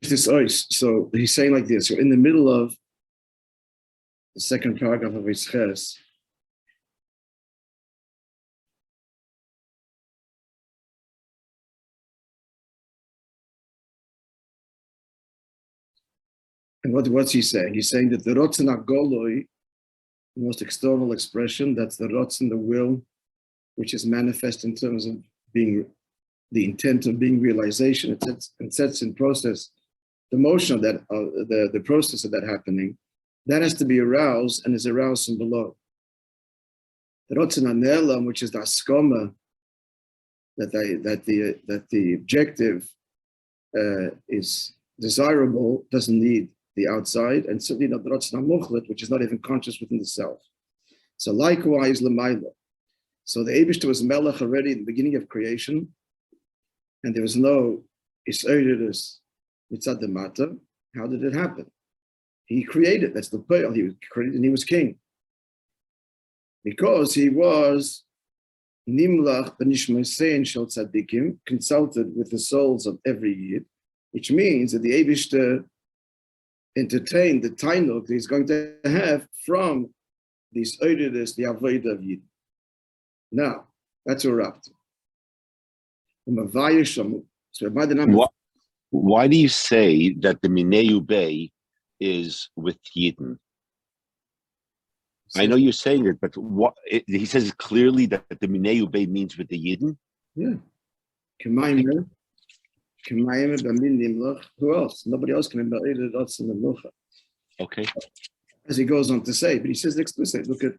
this ice. So he's saying like this. So in the middle of the second paragraph of h'tשכ, and what's he saying? He's saying that the rotzen hagoloi, the most external expression, that's the rotzen, the will, which is manifest in terms of being the intent of being realization. It sets in process the motion of that, the process of that happening. That has to be aroused and is aroused from below. The rotzen hanelam, which is the askoma, that the objective is desirable, doesn't need the outside, and certainly not the rotzen hamuchlet, which is not even conscious within the self. So likewise, l'mayla. So the Eibishter was melech already in the beginning of creation, and there was no isoidus mitzad demata. How did it happen? He created. That's the pearl. He was created, and he was king because he was nimlach b'nishmosein shel tzadikim, consulted with the souls of every yid, which means that the Eibishter entertained the tainuk that he's going to have from these oidus, the avodah of yid. Now, that's what we're up to. So by the number. Why do you say that the Mineu Bay is with Yidden? I know you're saying it, but he says clearly that the Mineu Bay means with the Yidden? Yeah. Who else? Nobody else can remember the dots in the Mucha. Okay. As he goes on to say, but he says explicitly, look at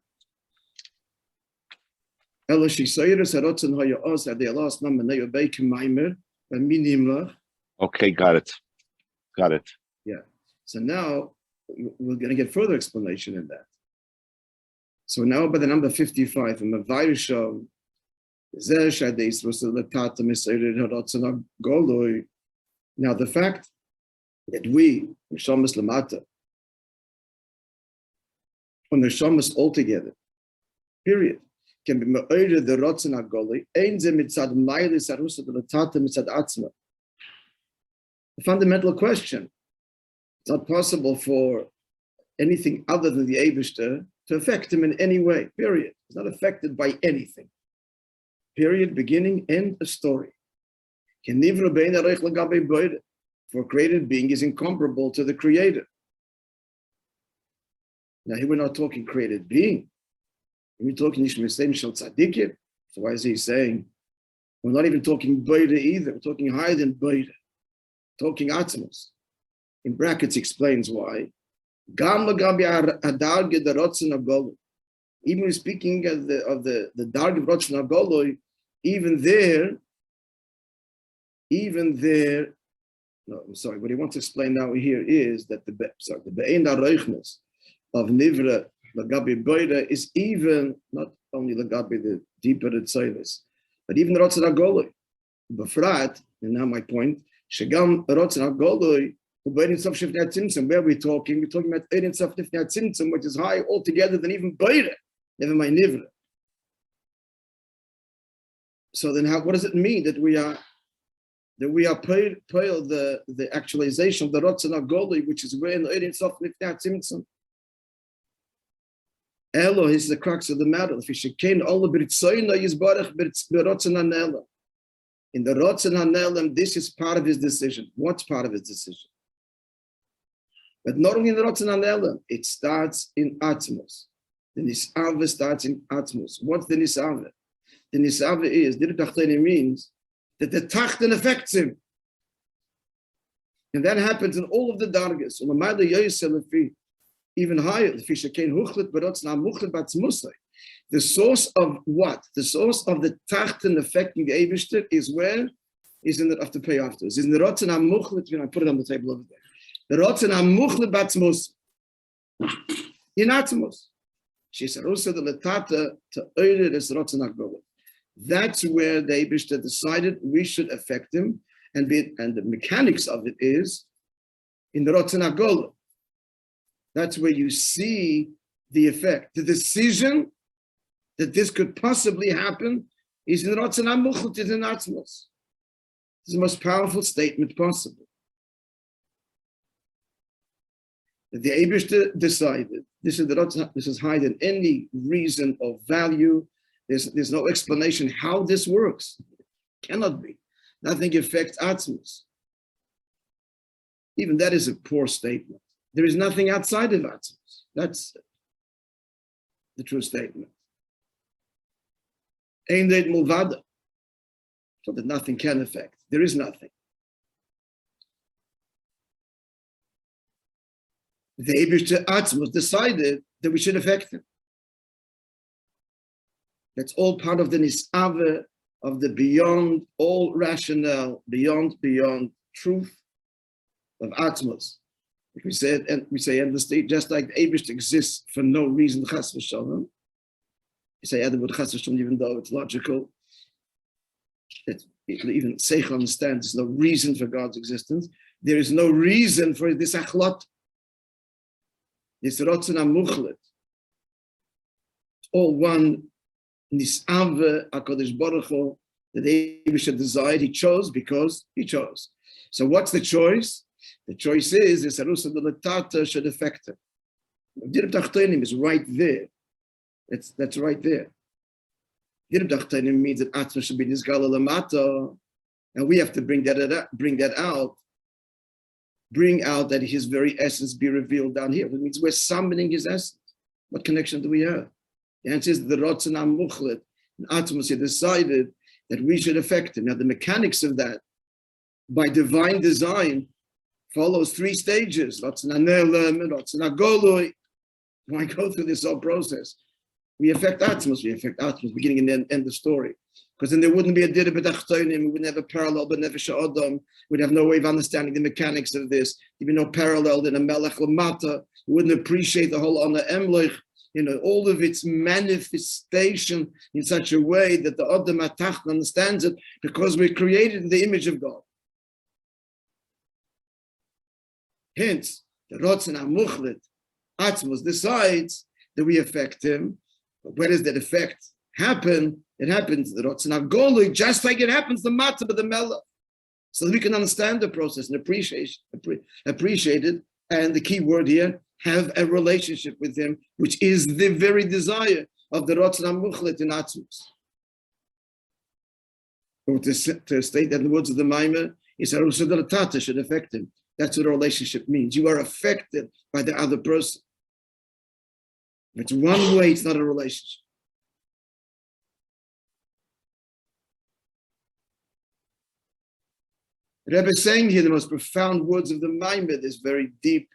okay, got it. Yeah. So now we're going to get further explanation in that. So now by the number 55, now the fact that we, Neshamas Lamata, when Neshamas altogether, period, can be me'ored the rotzen hagoli, ein ze mitzad mailis harusa delatata mitzad atzma. The fundamental question: it's not possible for anything other than the Eibishter to affect him in any way. Period. He's not affected by anything. Period. Beginning. End of story. For created being is incomparable to the Creator. Now here we're not talking created being. We're talking Nishmesein Shel Tzadikim. So why is he saying we're not even talking Beida either? We're talking higher than Beida. Talking Atzmos. In brackets explains why. Even when speaking of the Darg of Rotzen Hagoloi, even there, no, I'm sorry, what he wants to explain now here is that the Be'en HaReichnes of Nivra Lagabi Beida is even not only Lagabi the deeper Tzeilis, but even the Rotzen Hagoloi. Befrat, and now my point, Shegam Rotzen Hagoloi, where are we talking? We're talking about Ein Sof Nifnei Tzimtzum, which is higher altogether than even Beida, never mind Nivra. So then, what does it mean that we are paid the actualization of the Rotzen Hagoloi, which is where in the Ein Sof Nifnei Tzimtzum? Elo is the crux of the matter. If you shekain all the britzoyna yizbarach b'rotzen hanelem. In the rotzen hanelem, this is part of his decision. What's part of his decision? But not only in the rotzen hanelem, it starts in Atzmos. The nisave starts in Atzmos. What's the nisave? The nisave is Dirtachteni means that the tachten affects him, and that happens in all of the dargas. Even higher, the source of what? The source of the tachten affecting the Eibishter is where? Is in the after pay after. Is in the rotzen hamuchlet. I put it on the table over there. The rotzen hamuchlet batzmus. In atzmus. She said also the letata to oire this rotzen hagoloi. That's where the Eibishter decided we should affect him, and the mechanics of it is in the rotzen hagoloi. That's where you see the effect. The decision that this could possibly happen is in Rotzen HaMuchlet, is in Atzmos. It's the most powerful statement possible. The Eibishter decided, this is hiding any reason of value. There's no explanation how this works. Cannot be. Nothing affects Atzmus. Even that is a poor statement. There is nothing outside of Atzmus. That's the true statement. Ein det mulvada. So that nothing can affect. There is nothing. The Eibishter Atzmus decided that we should affect him. That's all part of the nisave, of the beyond all rationale, beyond truth of Atzmus. Like we said, and we say in the state, just like the Eibishter exists for no reason, chas v'shalom. You say Adamo chas v'shalom, even though it's logical. Even Seichel understands there's no reason for God's existence. There is no reason for this achlot. This rotzen amuchlet. It's all one nisave HaKadosh Baruch Hu that the Eibishter desired. He chose because he chose. So what's the choice? The choice is Arusa de Latata should affect him. Dirib Tachtonim is right there. That's right there. Dirib Tachtonim means that Atma should be Nizgala Lamata, and we have to bring that out. Bring out that his very essence be revealed down here. It means we're summoning his essence. What connection do we have? The answer is the Rotzen HaMuchlet. And Atmos decided that we should affect him. Now the mechanics of that, by divine design, follows three stages. Rotzen HaNelem and Rotzen HaGoloi. Why go through this whole process? We affect Atmos, beginning and end of story. Because then there wouldn't be a Dirib B'Tachtonim, we wouldn't have a parallel B'Nefesh Adam, we'd have no way of understanding the mechanics of this. There'd be no parallel in a Melech Lamata, we wouldn't appreciate the whole Ana Emlich, all of its manifestation in such a way that the Adam HaTacht understands it, because we're created in the image of God. Hence, the Rotzen HaMuchlet, Atzmos decides that we affect him. But where does that effect happen? It happens the Rotzen HaGolui, just like it happens the Matzah of the Melech. So that we can understand the process and appreciate it. And the key word here, have a relationship with him, which is the very desire of the Rotzen HaMuchlet in Atzmos. To state that in the words of the Maamar, is Arusa de Latata should affect him. That's what a relationship means. You are affected by the other person. If it's one way, it's not a relationship. The Rebbe is saying here the most profound words of the Maamar, this very deep,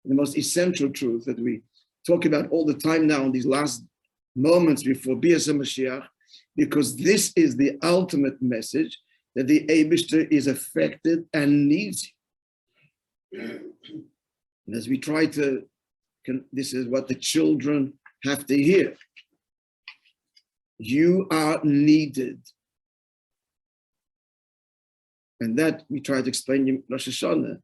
the most essential truth that we talk about all the time now in these last moments before Bias HaMashiach, because this is the ultimate message that the Eibishter is affected and needs you. And as we try to, this is what the children have to hear. You are needed. And that we try to explain in Rosh-השנה,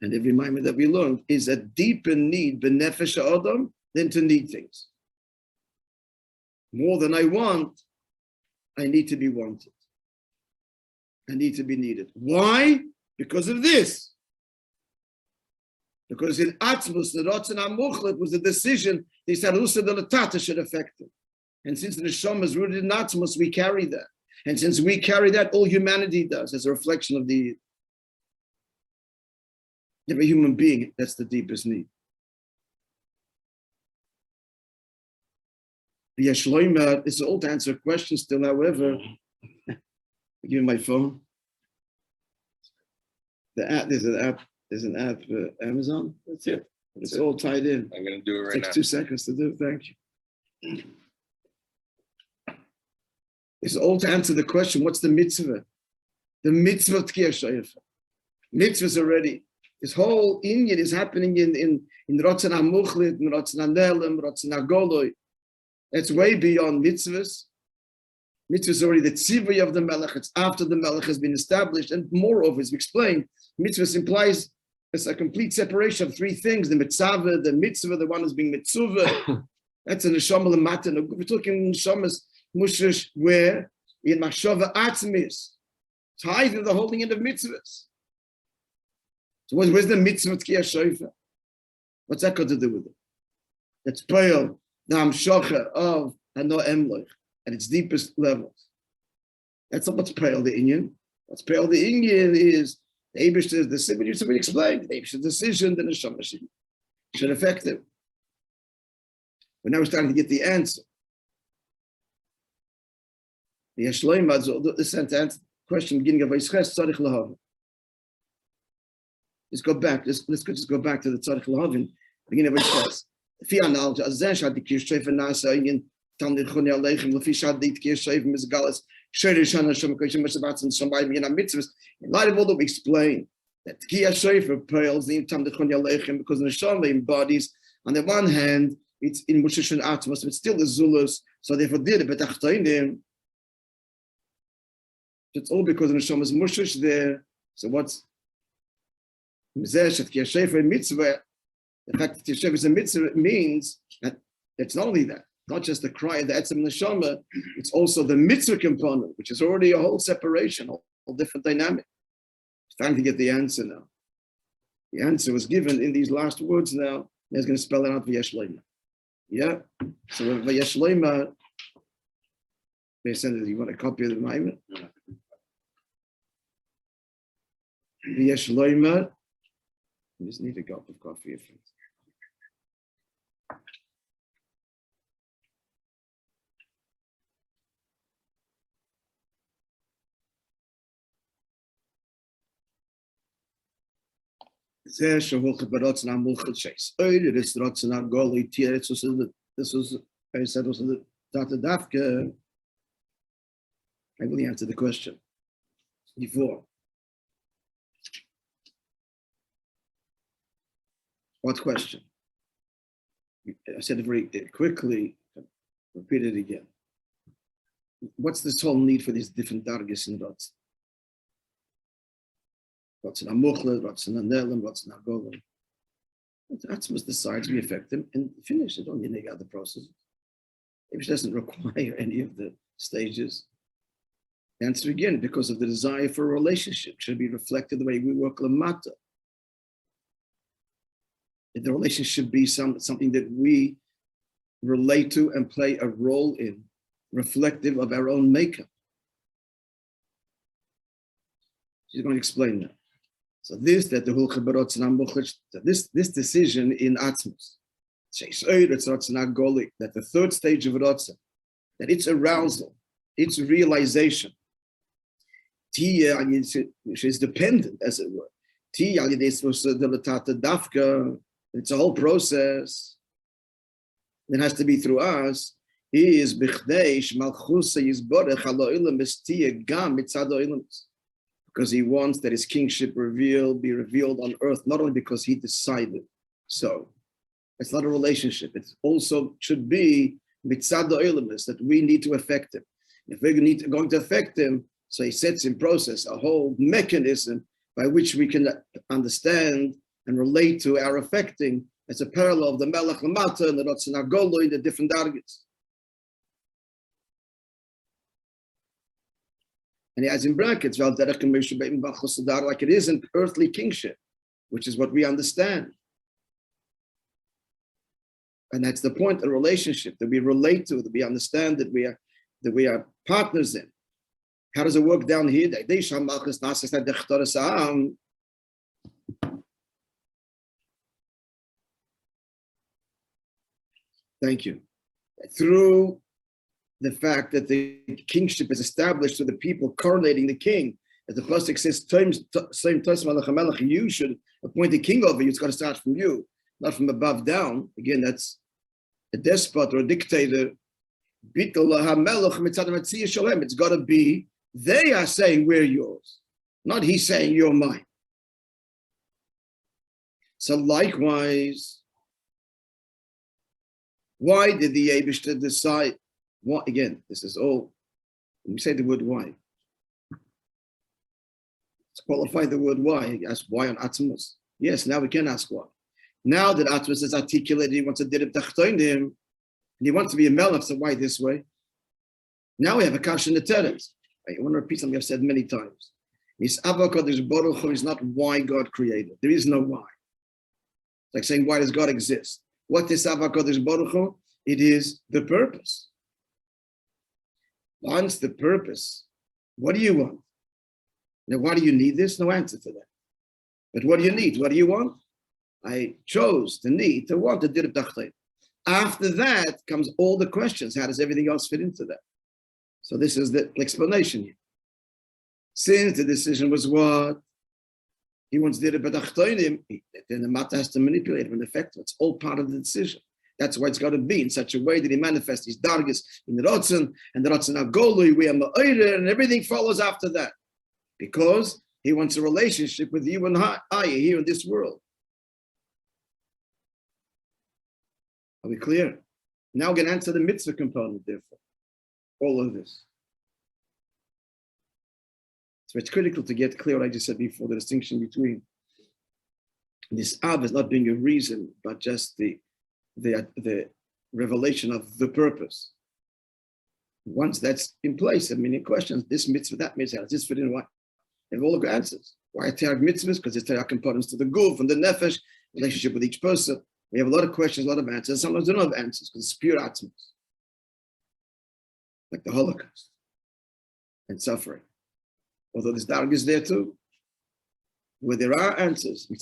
and every Maamar that we learned, is a deeper need, b'nefesh ha'adam, than to need things. More than I want, I need to be wanted. I need to be needed. Why? Because of this. Because in Atzmos, the Rotzen HaMuchlet was a decision, they said, Arusa de Latata should affect it. And since the Neshama is rooted in Atzmos, we carry that. And since we carry that, all humanity does, as a reflection of the every human being. That's the deepest need. The Yeshloima, it's all to answer a question still, however. I give you my phone. The app, there's an app for Amazon. That's it. It's all tied in. I'm going to do it right now. It takes 2 seconds to do. Thank you. It's all to answer the question, what's the mitzvah? The mitzvah Tkiyah Shayfa. Mitzvahs already. This whole Inyan is happening in Rotzen HaMuchlet, in Rotzen HaNelem, Rotzen HaGoloi. That's way beyond mitzvahs. Mitzvahs is already the tzivui of the Melech. It's after the Melech has been established. And moreover, as we explained, mitzvahs implies it's a complete separation of 3 things: the mitzvah, the mitzvah, the one who's being mitzvah. That's a neshama lemata. We're talking neshamas mushish where in machshava atzmis. It's higher the holding end of mitzvahs. So where's the mitzvah tkiyah shofar? What's that got to do with it? That's Peil, the Hamshocha of Hano Emloch at its deepest levels. That's not what's Peil the Inyan. What's Peil the Inyan is the Eibishter's decision. Somebody explained the Eibishter's decision, the Neshama should affect him. But now we're starting to get the answer. The Yeshloimah, this sentence, question beginning of Yisches Tzarich Lahavin. Let's go back. Let's just go back to the Tzarich Lahavin, beginning of Yisches. Fi analogy, Azeh Shad Dikir Shreif and Nasa Inyan Talmid Choni Aleichem Lefi Shad Dikir Shreif Mizgalas Shreif Shana Shem Koshim Meshabatz and Shambai Mina Mitzvahs. In light of all that we explained, that Tkiyah Shreif pearls the Talmid Choni Aleichem because the Neshama embodies, on the one hand, it's in Moishe and Atmos, but it's still the Zulus, so therefore did it, but Achtoinim. It's all because the Neshama is Moishe there. So what's Mizeh Shat Tkiyah Shreif Mitzvah? The fact that Yeshiva is a mitzvah means that it's not only that, not just the cry of the Etzem Neshama, it's also the mitzvah component, which is already a whole separation, a whole different dynamic. It's time to get the answer now. The answer was given in these last words now. He's going to spell it out V'yesh Leima. Yeah? So V'yesh Leima, may I send it, you want a copy of the Maimon? V'yesh Leima, you just need a cup of coffee, if it's this was I said was the Dafka. I really answered the question before. What question? I said it very quickly, repeat it again. What's this whole need for these different dargis and dots? What's in Amuchlet, what's in Anelim, what's in Agolim? That's what decides we affect them and finish it. Don't you need other processes? It doesn't require any of the stages. Answer again, because of the desire for a relationship should be reflected the way we work Lamata. The relationship should be something that we relate to and play a role in, reflective of our own makeup. She's going to explain that. So this decision in Atmos, that the third stage of Rotza, that its arousal, its realization, which is dependent, as it were, it's a whole process that has to be through us, is because he wants that his kingship be revealed on earth, not only because he decided so. It's not a relationship. It also should be mitzad ha'olamus, that we need to affect him. If we're going to affect him, so he sets in process a whole mechanism by which we can understand and relate to our affecting as a parallel of the Melech Lamata and the Rotzen HaGoloi, the different dargets. And he has in brackets, like it is an earthly kingship, which is what we understand. And that's the point, the relationship that we relate to, that we understand, that we are partners in. How does it work down here? Thank you. Through the fact that the kingship is established to the people coronating the king, as the pasuk says, you should appoint a king over you. It's got to start from you, not from above down. Again, that's a despot or a dictator. It's got to be, they are saying we're yours, not he saying you're mine. So likewise, why did the Eibishter decide? What, again, this is all, when we say the word why, let's qualify the word why. Ask why on Atmos. Yes, now we can ask why. Now that Atmos is articulated, he wants to dirib tachtoinim, and he wants to be a melech, so why this way? Now we have a kash in the teretz. I want to repeat something I've said many times. Is not why God created. There is no why. Like saying, why does God exist? What is HaKadosh Baruch Hu? It is the purpose. Once the purpose, what do you want? Now, why do you need this? No answer to that. But what do you need? What do you want? I chose the need to want to do the. After that comes all the questions. How does everything else fit into that? So this is the explanation here. Since the decision was what? He wants to do the then the matter has to manipulate and affect it. It's all part of the decision. That's why it's got to be in such a way that he manifests his dargis in the rotzen, and the rotzen agolui, we are ma'oyer, and everything follows after that. Because he wants a relationship with you and I here in this world. Are we clear? Now we're going to answer the mitzvah component, therefore. All of this. So it's critical to get clear what I just said before, the distinction between this Av as not being a reason, but just the revelation of the purpose. Once that's in place, there are many questions. This mitzvah, that mitzvah, does this fit in? Why? They have all the answers. Why Terach mitzvahs? Because there's Terach components to the guf and the nefesh, relationship with each person. We have a lot of questions, a lot of answers. Sometimes we don't have answers because it's pure atzmos, like the Holocaust and suffering. Although this darg is there too, where there are answers. There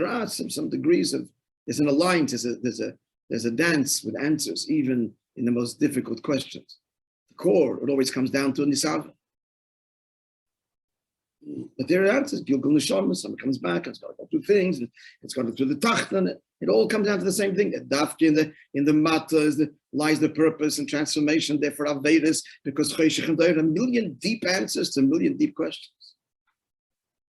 are some degrees of, there's an alliance, there's a dance with answers, even in the most difficult questions. The core, it always comes down to a nisava. But there are answers. You'll go neshama, someone comes back, it's got to go through things, and it's got to go through the tachtan. It all comes down to the same thing. That dafki in the matter lies the purpose and transformation. Therefore, Avedas, because there are a million deep answers to a million deep questions.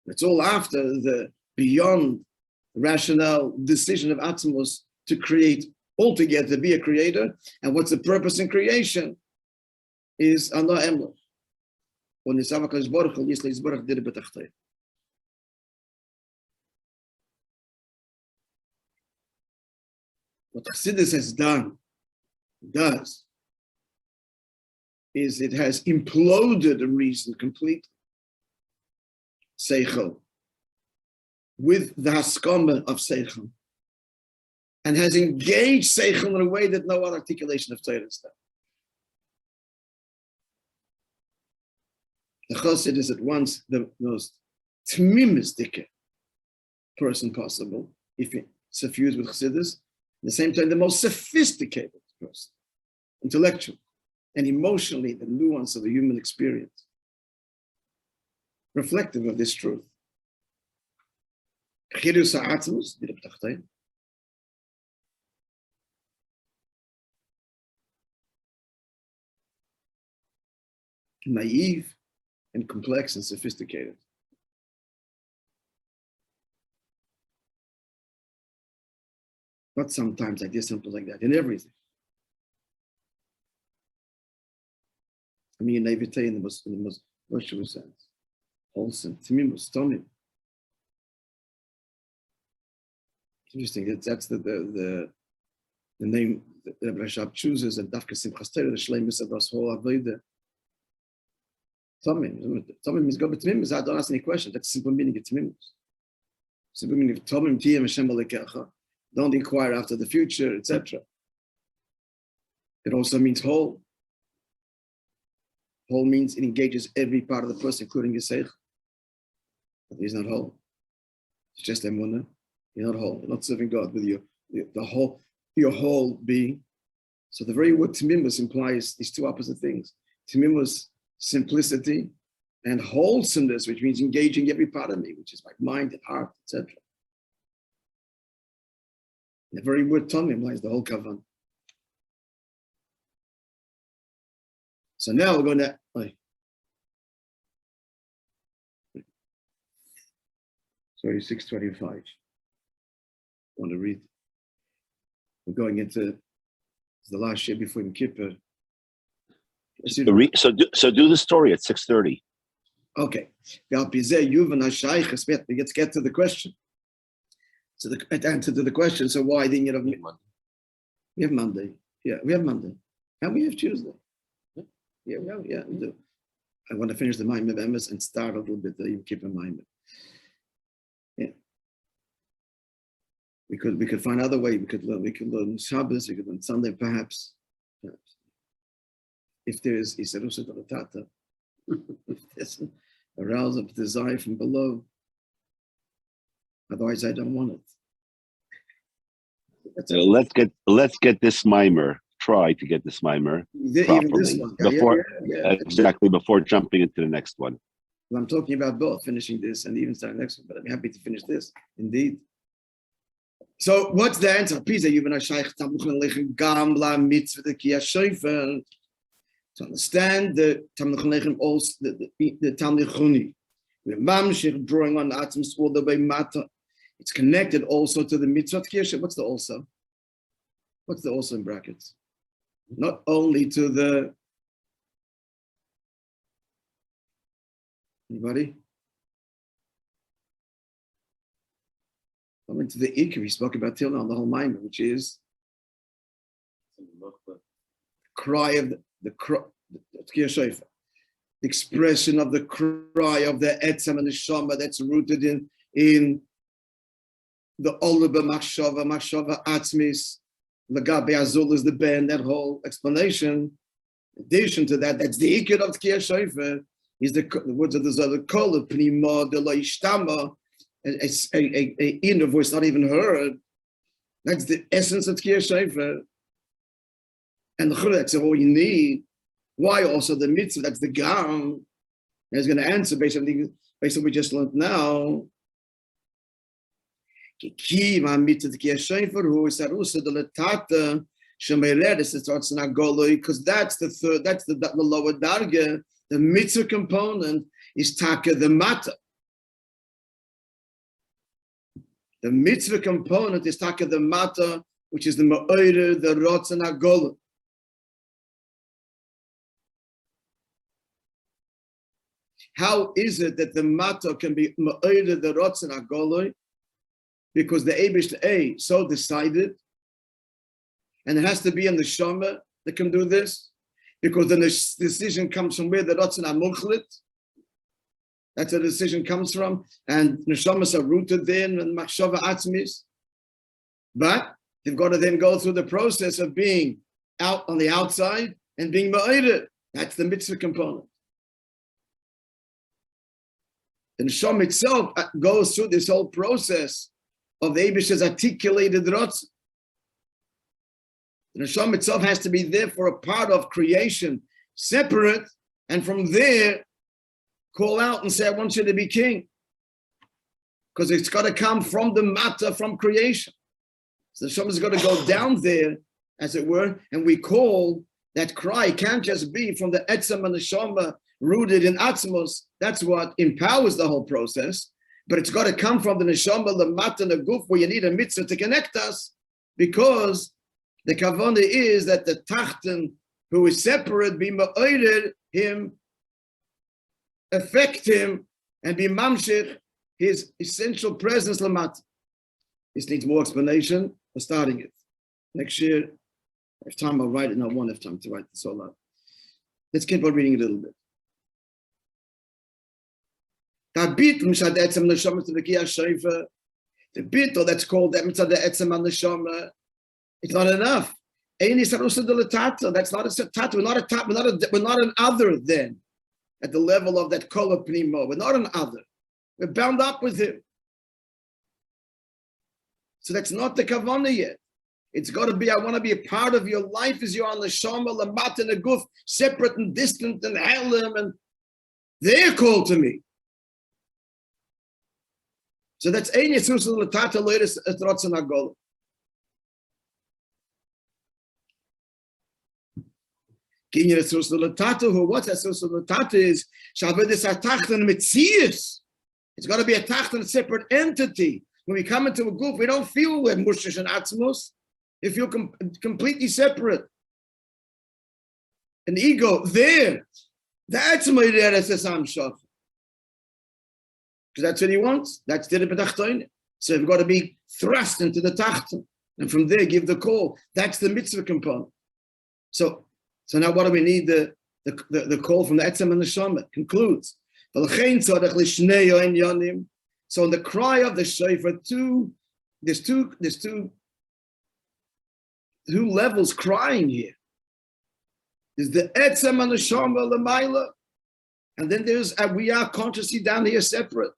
It's all after the beyond rational decision of Atzmos to create altogether, to be a creator. And what's the purpose in creation is Allah Emlo. What Chassidus has does, is it has imploded a reason completely, Seichel, with the haskama of Seichel, and has engaged Seichel in a way that no other articulation of Torah has done. The Chassid is at once the most tmimistic person possible, if it's suffused with Chassidus, at the same time the most sophisticated person, intellectual and emotionally the nuance of the human experience, reflective of this truth. Naive and complex and sophisticated. Not sometimes like this, sometimes like that, in everything. I mean, naivete in the most virtuous sense. Wholesome, timimus, tomim. Interesting. That's the name that Rabbi chooses, and Dafka Simchas Torah, the shleimus of this whole avodah. Tomim means go b'tmimus. I don't ask any questions. That's the simple meaning of tmimus. Simple meaning of tomim tiyem Hashem alekecha. Don't inquire after the future, etc. It also means whole. Whole means it engages every part of the person, including your seich. But he's not whole. It's just emunah. You're not whole. You're not serving God with your whole being. So the very word tmimus implies these two opposite things. Tmimus, simplicity, and wholesomeness, which means engaging every part of me, which is my mind and heart, etc. The very word tomim lies the whole kavan. So now we're going to. Sorry, 6:25. Want to read? We're going into the last year before Yom Kippur. So do the story at 6:30. Okay. Let's get to the question. So the answer to the question. So why didn't you have Monday? We have Monday. Yeah, we have Monday. And we have Tuesday. Yeah, we do. I want to finish the Maimon of Emes and start a little bit the Yom Kippur Maimon. Yeah. We could find other way. We could learn Shabbos. We could learn Sunday, perhaps. If there is Isarusa Dalatata, if there's a rouse of desire from below. Otherwise, I don't want it. So let's get this mimer. Try to get this mimer properly before jumping into the next one. Well, I'm talking about both finishing this and even starting the next one, but I'm happy to finish this indeed. So what's the answer? To understand the Tamil also the Talmud Chuni, drawing on the atoms all the way matter. It's connected also to the mitzvot kirsha. What's the also? What's the also in brackets? Not only to the anybody? Coming to the ikr we spoke about till now, the whole mind, which is the cry of the expression of the cry of the etzem and the shama that's rooted in the olba machshava atzmis, lagabe azul is the ben, that whole explanation. In addition to that, that's the ikir of Tkiyah Shofar, is the words of the Zohar, kol pnima de lo ishtama, a inner voice not even heard. That's the essence of Tkiyah Shofar. And the chura, that's all you need. Why also the mitzvah? That's the gam. And he's going to answer based on what we just learned now. Because that's the lower darga. The mitzvah component is taka the mata. The mitzvah component is taka the mata, which is the ma'orer, the rotz and agolah. How is it that the mata can be ma'orer, the rotz and agolah? Because the Eibush so decided, and it has to be in the Shama that can do this, because the decision comes from where the Ratzon HaMuchlit, that's where the decision comes from, and the Neshamas are rooted there in Machshava Atzmis, but they've got to then go through the process of being out on the outside and being Ma'irah. That's the mitzvah component. The Neshama itself goes through this whole process of the Eibish's articulated Ratzon. The Neshama itself has to be there for a part of creation, separate, and from there, call out and say, I want you to be king. Because it's got to come from the matter, from creation. So the Neshama's got to go down there, as it were, and we call that cry can't just be from the Etzem and Neshama rooted in Atzmos. That's what empowers the whole process. But it's got to come from the neshama, the mat, and the guf, where you need a mitzvah to connect us, because the kavanah is that the tachten, who is separate, be ma'ored him, affect him, and be mamshich his essential presence lamat. This needs more explanation. We're starting it next year. If time, I'll write it. No, I won't have time to write this all out. Let's keep on reading a little bit. The bittul that's called the etzem and neshama, it's not enough. That's not a tata. We're not an other then, at the level of that kol pnimo. We're not an other. We're bound up with him. So that's not the kavanah yet. It's got to be, I want to be a part of your life as you're on the shama, lamat, and the guf, separate and distant and halim, and they're called to me. So that's ein yesus l'tata leiris et rotzen hagol. Kin yesus l'tata, who what's yesus l'tata is shavedis atachten mitzias. It's got to be a tachten, separate entity. When we come into a group, we don't feel we're mushish and atzmos. We feel completely separate. An ego there. That's my reresesam shach. Because that's what he wants. That's the Rebbe. So we've got to be thrust into the Tachton. And from there, give the call. That's the mitzvah component. So now what do we need? The call from the Etzem and the Shama concludes. So in the cry of the shofar, two there's two levels crying here. There's the etzem and the shama l'mayla, and then there's we are consciously down here separate.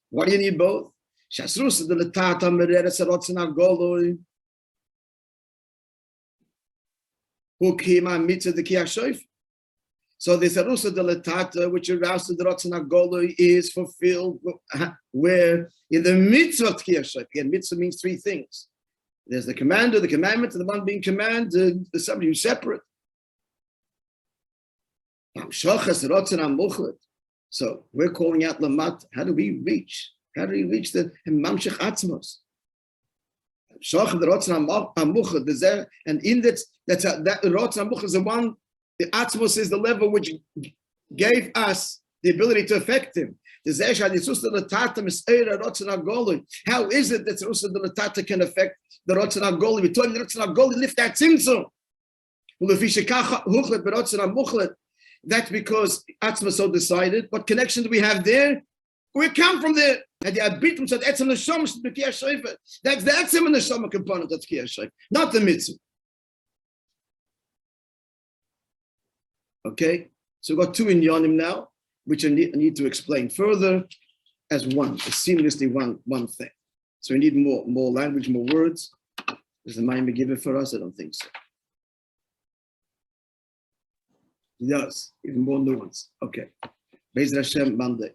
Why do you need both? Shasrus the letata mereres rotzen agoloi. Who came on mitzvah the kiyashoif? So the sarusa de letata, which aroused to the rotzen agoloi, is fulfilled where in the mitzvah of kiyashoif. Again, mitzvah means three things. There's the commander, the commandment, and the one being commanded. There's somebody who's separate. So we're calling out lamat. How do we reach? How do we reach the mamshech atzmos? And in that rotzen amuch is the one. The atzmos is the level which gave us the ability to affect him. How is it that the latata can affect the rotzen agoli? We're talking the rotzen agoli lift that tzimtzum. That's because Atzma so decided. What connection do we have there? We come from there. And the Abitum said, That's the Etzem and the Shoma component of Tkiyah Shayf, not the mitzvah. Okay? So we've got two inyanim now, which I need to explain further as one, seamlessly one thing. So we need more language, more words. Does the Maimon give it for us? I don't think so. He does, even more nuance. Okay. Be'ez Hashem, Monday.